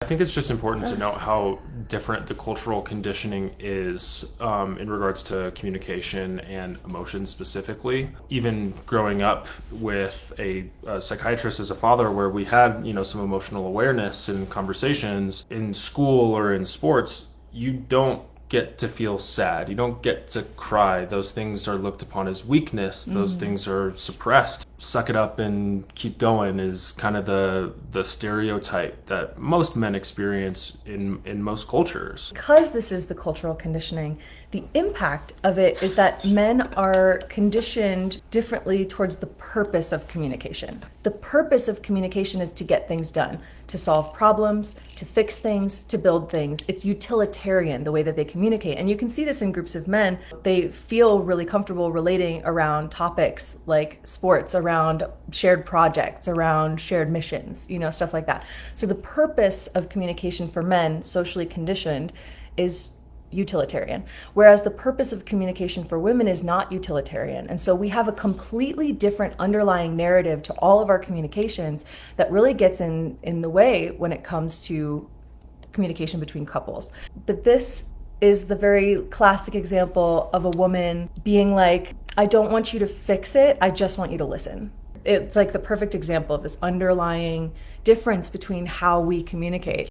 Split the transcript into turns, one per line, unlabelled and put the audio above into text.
I think it's just important to note how different the cultural conditioning is in regards to communication and emotion specifically. Even growing up with a psychiatrist as a father, where we had some emotional awareness in conversations in school or in sports, you don't get to feel sad. You don't get to cry. Those things are looked upon as weakness. Those things are suppressed. Suck it up and keep going is kind of the stereotype that most men experience in most cultures.
Because this is the cultural conditioning, the impact of it is that men are conditioned differently towards the purpose of communication. The purpose of communication is to get things done, to solve problems, to fix things, to build things. It's utilitarian, the way that they communicate. And you can see this in groups of men. They feel really comfortable relating around topics like sports, around shared projects, around shared missions, stuff like that. So the purpose of communication for men, socially conditioned, is utilitarian, whereas the purpose of communication for women is not utilitarian. And so we have a completely different underlying narrative to all of our communications that really gets in the way when it comes to communication between couples. But this is the very classic example of a woman being like, I don't want you to fix it, I just want you to listen. It's like the perfect example of this underlying difference between how we communicate.